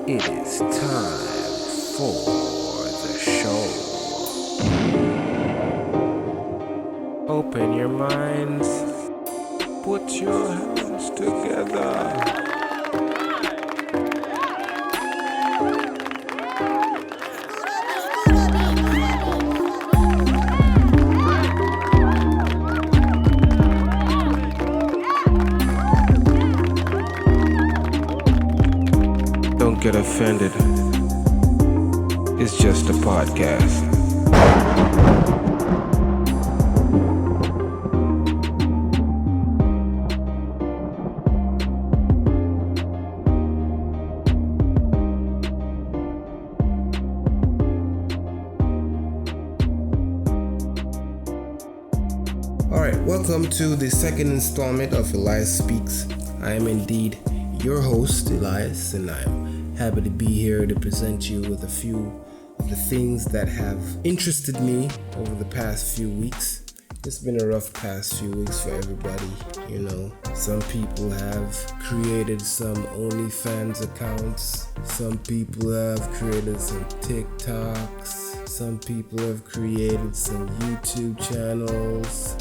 It is time for the show. Open your minds, put your hands together. Don't get offended. It's just a podcast. Alright, welcome to the second installment of Elias Speaks. I am indeed your host, Elias, and I'm happy to be here to present you with a few of the things that have interested me over the past few weeks. It's been a rough past few weeks for everybody, you know. Some people have created some OnlyFans accounts. Some people have created some TikToks. Some people have created some YouTube channels.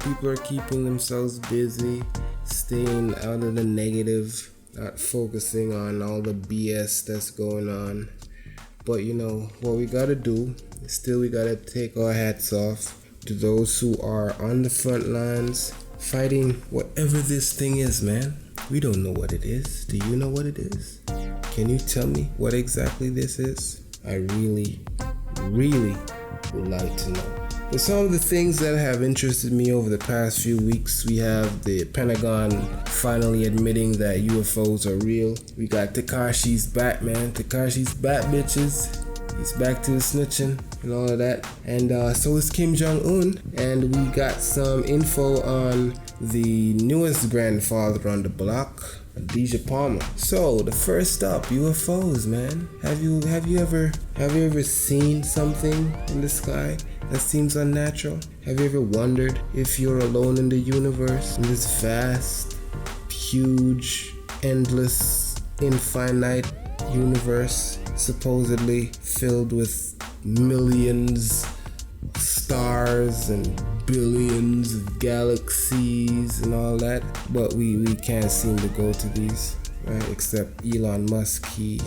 People are keeping themselves busy, staying out of the negative, not focusing on all the BS that's going on. But what we gotta do is still we gotta take our hats off to those who are on the front lines fighting whatever this thing is, man. We don't know what it is. Do you know what it is? Can you tell me what exactly this is? I really would like to know. But some of the things that have interested me over the past few weeks, we have the Pentagon finally admitting that UFOs are real. We got Tekashi's back, man. Tekashi's back, bitches. He's back to the snitching and all of that. And so is Kim Jong-un. And we got some info on the newest grandfather on the block, DJ Palmer. So the first up, UFOs, man. Have you ever seen something in the sky that seems unnatural? Have you ever wondered if you're alone in the universe, in this vast, huge, endless, infinite universe, supposedly filled with millions of stars and billions of galaxies and all that, but we can't seem to go to these, right? Except Elon Musk, he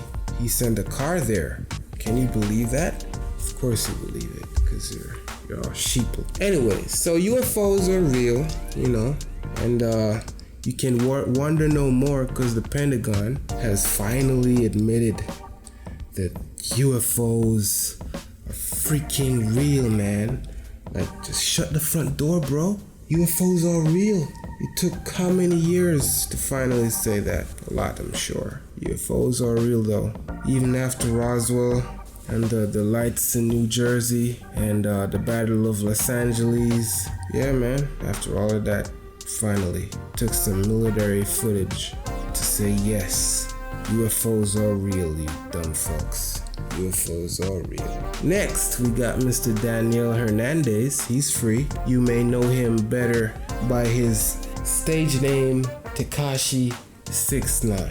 sent a car there. Can you believe that? Of course you believe it, because you're all sheeple. Anyway, so UFOs are real, and you can wonder no more because the Pentagon has finally admitted that UFOs are freaking real, man. Like, just shut the front door, bro. UFOs are real. It took how many years to finally say that? A lot, I'm sure. UFOs are real, though. Even after Roswell and the lights in New Jersey and the Battle of Los Angeles. Yeah, man. After all of that, finally took some military footage to say yes, UFOs are real, you dumb fucks. UFOs are real. Next, we got Mr. Daniel Hernandez. He's free. You may know him better by his stage name, Tekashi 69.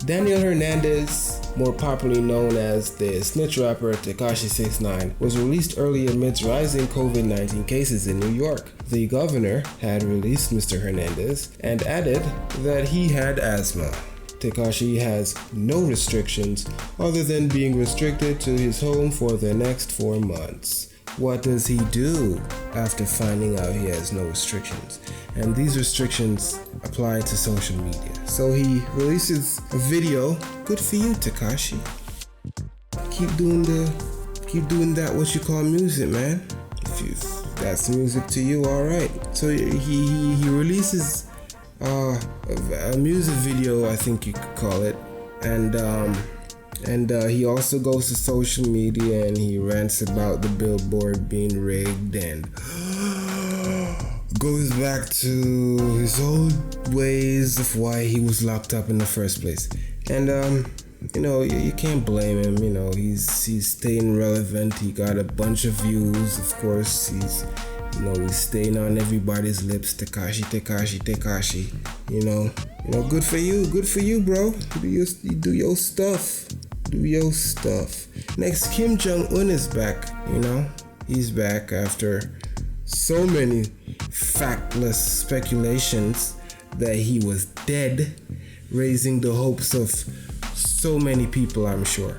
Daniel Hernandez, more popularly known as the snitch rapper Tekashi 69, was released early amidst rising COVID-19 cases in New York. The governor had released Mr. Hernandez and added that he had asthma. Tekashi has no restrictions other than being restricted to his home for the next 4 months. What does he do after finding out he has no restrictions? And these restrictions apply to social media. So he releases a video. Good for you, Tekashi. Keep doing that what you call music, man. If that's music to you, alright. So he releases a music video, I think you could call it, and he also goes to social media and he rants about the billboard being rigged and goes back to his old ways of why he was locked up in the first place. And you can't blame him. He's staying relevant. He got a bunch of views. Of course, he's staying on everybody's lips. Tekashi. You know, good for you, bro. Do your stuff. Do your stuff. Next, Kim Jong-un is back, you know. He's back after so many factless speculations that he was dead, raising the hopes of so many people, I'm sure.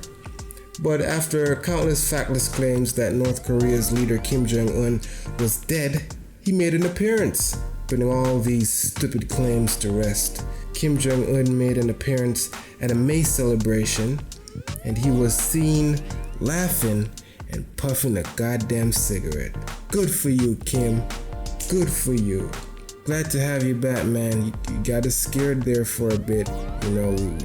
But after countless factless claims that North Korea's leader Kim Jong-un was dead, he made an appearance, putting all these stupid claims to rest. Kim Jong-un made an appearance at a May celebration, and he was seen laughing and puffing a goddamn cigarette. Good for you, Kim. Good for you. Glad to have you back, man. You got us scared there for a bit. You know, we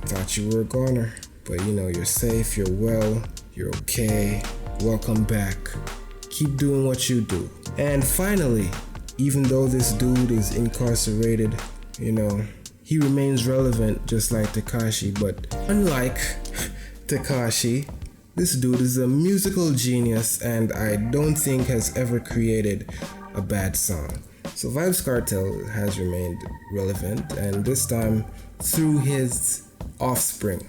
thought you were a goner. But you know, you're safe, you're well, you're okay. Welcome back. Keep doing what you do. And finally, even though this dude is incarcerated, you know, he remains relevant just like Tekashi. But unlike Tekashi, this dude is a musical genius and I don't think has ever created a bad song. So Vybz Kartel has remained relevant, and this time through his offspring.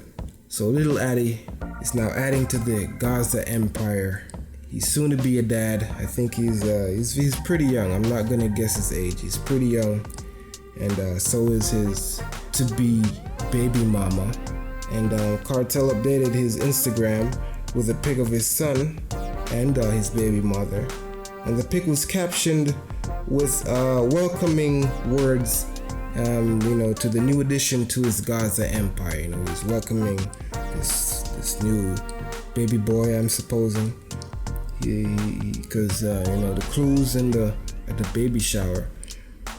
So Lil Addy is now adding to the Gaza empire. He's soon to be a dad. I think he's pretty young. I'm not gonna guess his age. He's pretty young, and so is his to-be baby mama. And Kartel updated his Instagram with a pic of his son and his baby mother. And the pic was captioned with welcoming words, you know, to the new addition to his Gaza empire. You know, he's welcoming this new baby boy, I'm supposing, because you know, the clues at the baby shower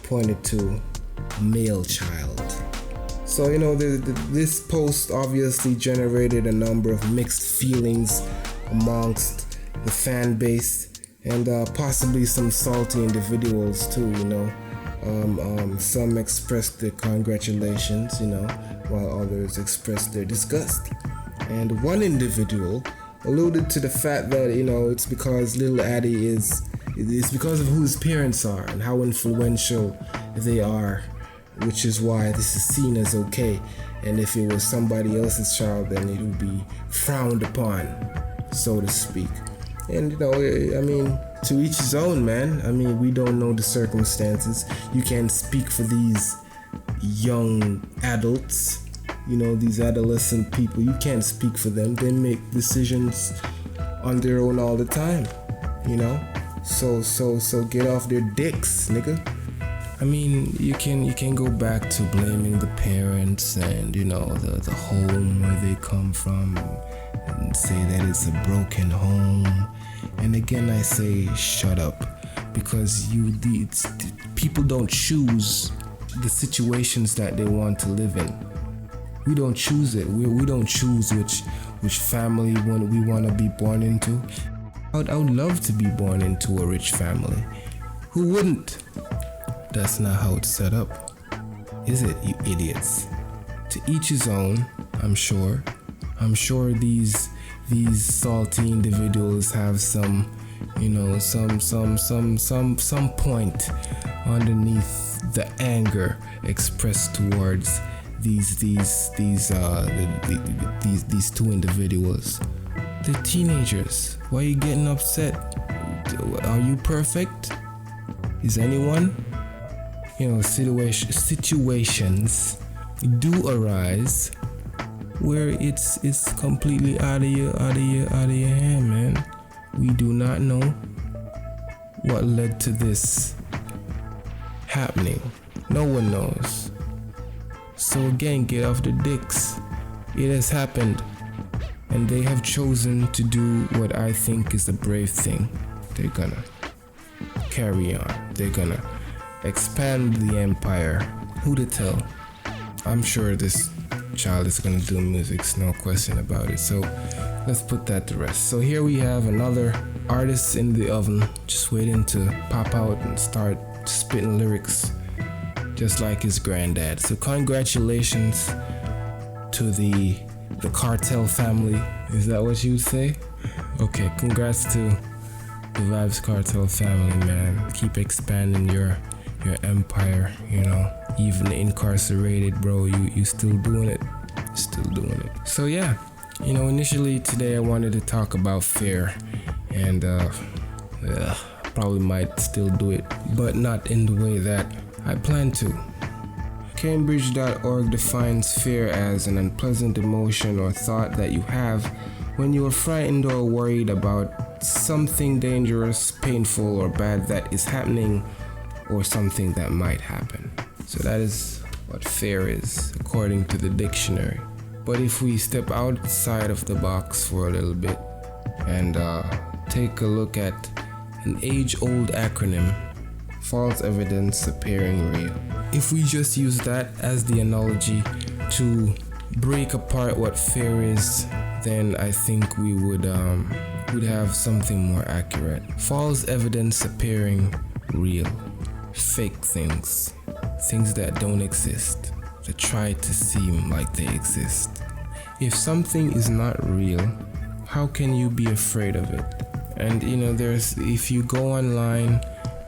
pointed to a male child. So you know, this post obviously generated a number of mixed feelings amongst the fan base, and possibly some salty individuals too, you know. Some expressed their congratulations, you know, while others expressed their disgust. And one individual alluded to the fact that, you know, it's because Lil Addy it's because of who his parents are and how influential they are, which is why this is seen as okay. And if it was somebody else's child, then it would be frowned upon, so to speak. And you know, I mean, to each his own, man. I mean, we don't know the circumstances. You can't speak for these young adults, you know, these adolescent people. You can't speak for them. They make decisions on their own all the time, you know. So get off their dicks, nigga. I mean, you can go back to blaming the parents and, you know, the home where they come from, and say that it's a broken home. And again, I say shut up, because people don't choose the situations that they want to live in. We don't choose it. We don't choose which family we want to be born into. I would love to be born into a rich family. Who wouldn't? That's not how it's set up, is it, you idiots? To each his own, I'm sure. I'm sure these salty individuals have some, you know, some point underneath the anger expressed towards these two individuals. They're teenagers. Why are you getting upset? Are you perfect? Is anyone? You know, situations do arise where it's completely out of your hand, man. We do not know what led to this happening. No one knows. So again, get off the dicks. It has happened, and they have chosen to do what I think is a brave thing. They're gonna carry on. They're gonna expand the empire. Who to tell? I'm sure this child is gonna do music, no question about it. So let's put that to rest. So here we have another artist in the oven, just waiting to pop out and start spitting lyrics just like his granddad. So congratulations to the Kartel family. Is that what you would say? Okay, congrats to the Vybz Kartel family, man. Keep expanding your empire, you know. even incarcerated, bro, you still doing it. Still doing it. So yeah, initially today I wanted to talk about fear, and probably might still do it, but not in the way that I plan to. Cambridge.org defines fear as an unpleasant emotion or thought that you have when you are frightened or worried about something dangerous, painful, or bad that is happening, or something that might happen. So that is what fear is, according to the dictionary. But if we step outside of the box for a little bit and take a look at an age-old acronym, false evidence appearing real. If we just use that as the analogy to break apart what fear is, then I think we would have something more accurate. False evidence appearing real. Fake things that don't exist, that try to seem like they exist. If something is not real, how can you be afraid of it? And if you go online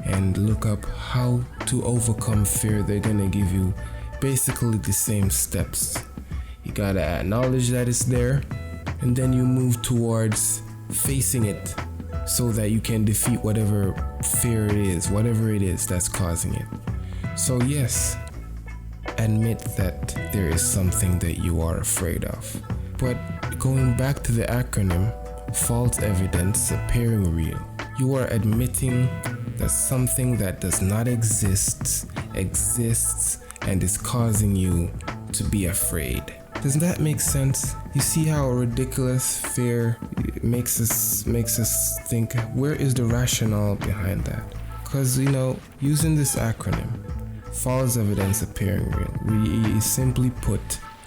and look up how to overcome fear, they're gonna give you basically the same steps. You gotta acknowledge that it's there, and then you move towards facing it so that you can defeat whatever fear it is, whatever it is that's causing it. So yes, admit that there is something that you are afraid of. But going back to the acronym, false evidence appearing real, you are admitting that something that does not exist exists and is causing you to be afraid. Doesn't that make sense? You see how ridiculous fear makes us think, where is the rationale behind that? Because using this acronym, false evidence appearing real, we simply put,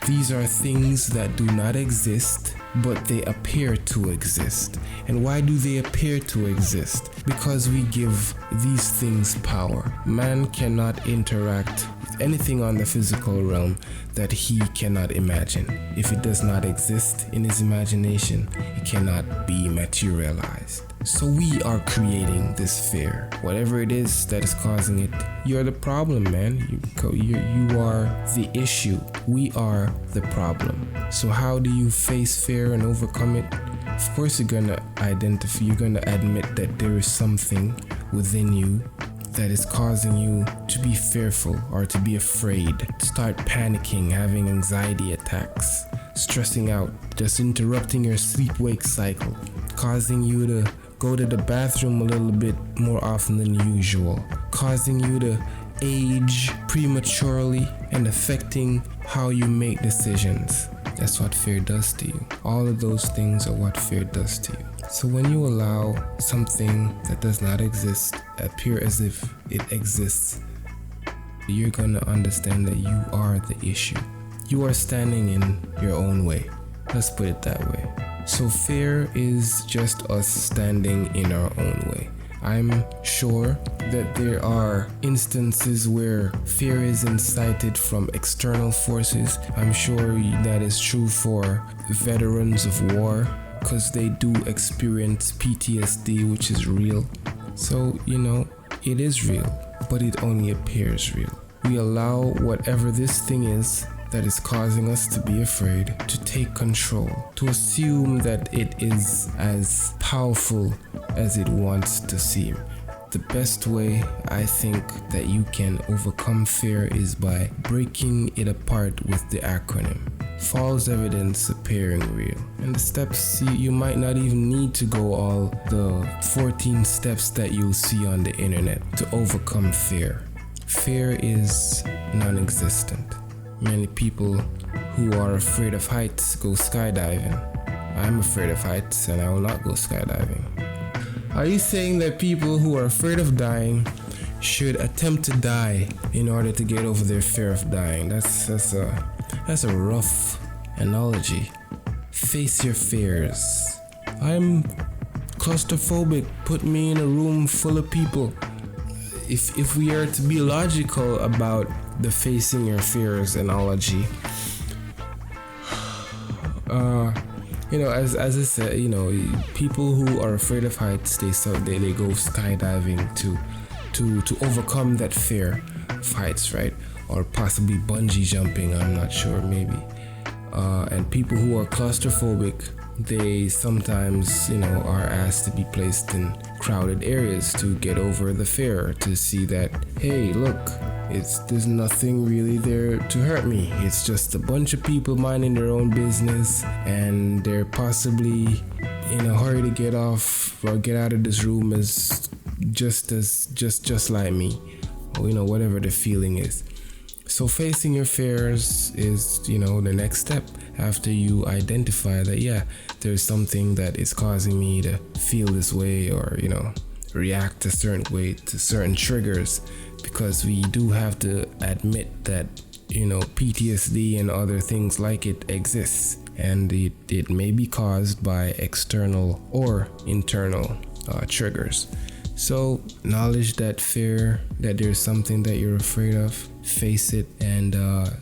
these are things that do not exist, but they appear to exist. And why do they appear to exist? Because we give these things power. Man cannot interact with anything on the physical realm that he cannot imagine. If it does not exist in his imagination, it cannot be materialized. So we are creating this fear. Whatever it is that is causing it, you're the problem, man. You are the issue. We are the problem. So how do you face fear and overcome it? Of course you're gonna admit that there is something within you that is causing you to be fearful or to be afraid, to start panicking, having anxiety attacks, stressing out, just interrupting your sleep-wake cycle, causing you to go to the bathroom a little bit more often than usual, causing you to age prematurely and affecting how you make decisions. That's what fear does to you. All of those things are what fear does to you. So when you allow something that does not exist appear as if it exists, you're gonna understand that you are the issue. You are standing in your own way. Let's put it that way. So fear is just us standing in our own way. I'm sure that there are instances where fear is incited from external forces. I'm sure that is true for veterans of war, because they do experience PTSD, which is real. So, it is real, but it only appears real. We allow whatever this thing is that is causing us to be afraid to take control, to assume that it is as powerful as it wants to seem. The best way I think that you can overcome fear is by breaking it apart with the acronym. False evidence appearing real. And the steps, you might not even need to go all the 14 steps that you'll see on the internet to overcome fear. Fear is non-existent. Many people who are afraid of heights go skydiving. I'm afraid of heights and I will not go skydiving. Are you saying that people who are afraid of dying should attempt to die in order to get over their fear of dying? That's a rough analogy. Face your fears. I'm claustrophobic. Put me in a room full of people. If we are to be logical about the facing your fears analogy, as I said, people who are afraid of heights, they go skydiving to overcome that fear of heights, right? or possibly bungee jumping, I'm not sure, maybe. And people who are claustrophobic, they sometimes, are asked to be placed in crowded areas to get over the fear, to see that, hey, look, there's nothing really there to hurt me. It's just a bunch of people minding their own business, and they're possibly in a hurry to get off or get out of this room as just like me, or whatever the feeling is. So facing your fears is, the next step after you identify that, there's something that is causing me to feel this way, or, react a certain way to certain triggers, because we do have to admit that, PTSD and other things like it exists, and it may be caused by external or internal triggers. So knowledge that fear, that there's something that you're afraid of, face it, and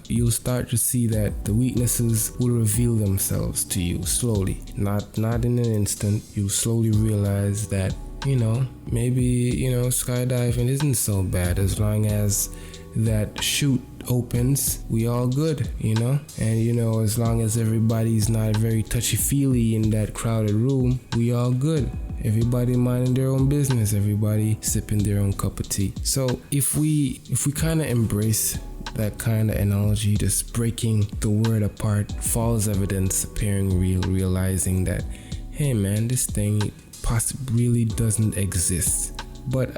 you'll start to see that the weaknesses will reveal themselves to you slowly, not in an instant. You'll slowly realize that, maybe, skydiving isn't so bad. As long as that chute opens, we all good, and as long as everybody's not very touchy-feely in that crowded room, we all good. Everybody minding their own business, everybody sipping their own cup of tea. So if we kind of embrace that kind of analogy, just breaking the word apart, false evidence appearing real, realizing that, hey man, this thing possibly really doesn't exist. But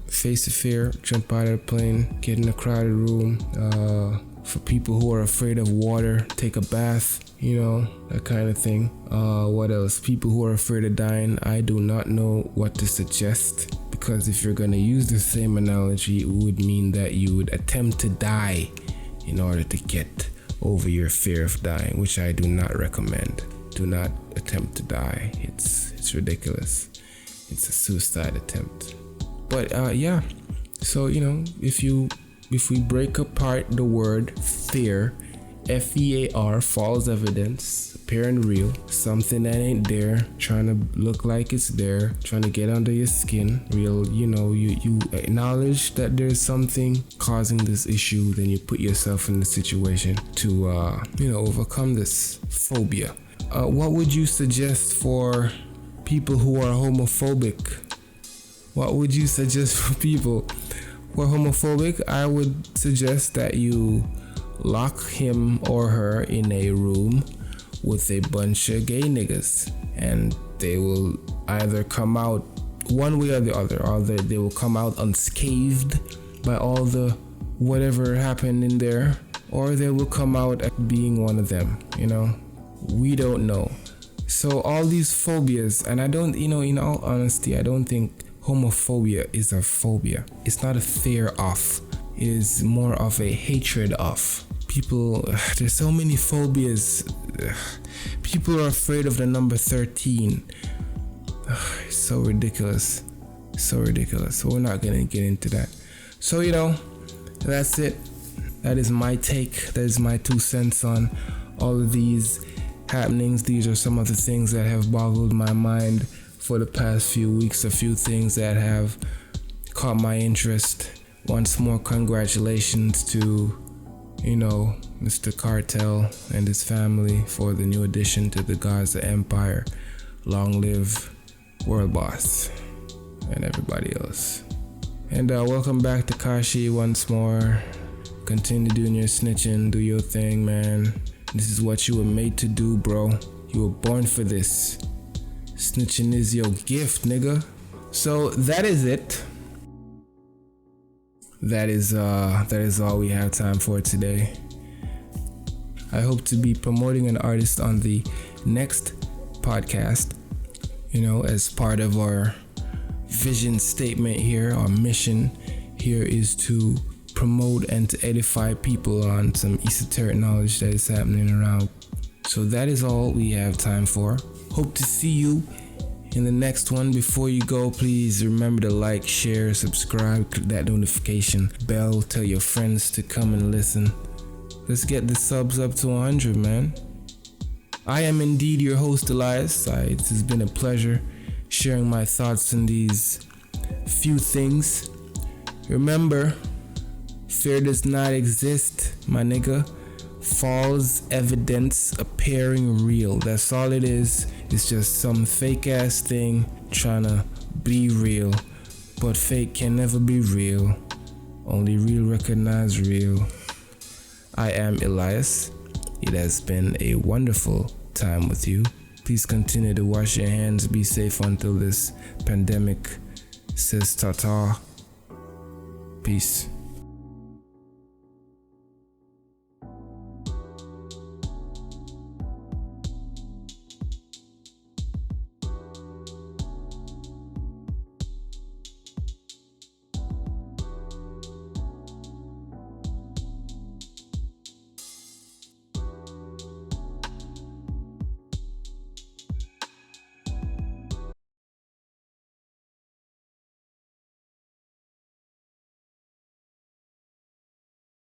face the fear, jump out of the plane, get in a crowded room. For people who are afraid of water, take a bath, that kind of thing. What else? People who are afraid of dying, I do not know what to suggest, because if you're going to use the same analogy, it would mean that you would attempt to die in order to get over your fear of dying, which I do not recommend. Do not attempt to die. It's ridiculous. It's a suicide attempt. But so if we break apart the word fear, F-E-A-R, false evidence, appearing real, something that ain't there, trying to look like it's there, trying to get under your skin, real, you acknowledge that there's something causing this issue, then you put yourself in the situation to, overcome this phobia. What would you suggest for people who are homophobic? What would you suggest for people who are homophobic? I would suggest that you lock him or her in a room with a bunch of gay niggas, and they will either come out one way or the other, or they will come out unscathed by all the whatever happened in there, or they will come out as being one of them. We don't know. So all these phobias, and I don't, in all honesty, I don't think homophobia is a phobia. It's not a fear of. It is more of a hatred of. People, there's so many phobias. People are afraid of the number 13. It's so ridiculous. So ridiculous. So we're not going to get into that. So, that's it. That is my take. That is my 2 cents on all of these happenings. These are some of the things that have boggled my mind for the past few weeks. A few things that have caught my interest. Once more, congratulations to, Mr. Cartel and his family for the new addition to the Gaza Empire. Long live World Boss and everybody else. And welcome back to Kashi once more. Continue doing your snitching, do your thing, man. This is what you were made to do, bro. You were born for this. Snitching is your gift, nigga. So that is it. That is all we have time for today. I hope to be promoting an artist on the next podcast, as part of our vision statement here. Our mission here is to promote and to edify people on some esoteric knowledge that is happening around. So that is all we have time for. Hope to see you in the next one. Before you go, please remember to like, share, subscribe, click that notification bell, tell your friends to come and listen. Let's get the subs up to 100, man. I am indeed your host, Elias. It has been a pleasure sharing my thoughts on these few things. Remember, Fear does not exist, my nigga. False evidence appearing real. That's all it is. It's just some fake ass thing trying to be real. But fake can never be real. Only real recognize real. I am Elias. It has been a wonderful time with you. Please continue to wash your hands. Be safe until this pandemic says ta-ta. Peace.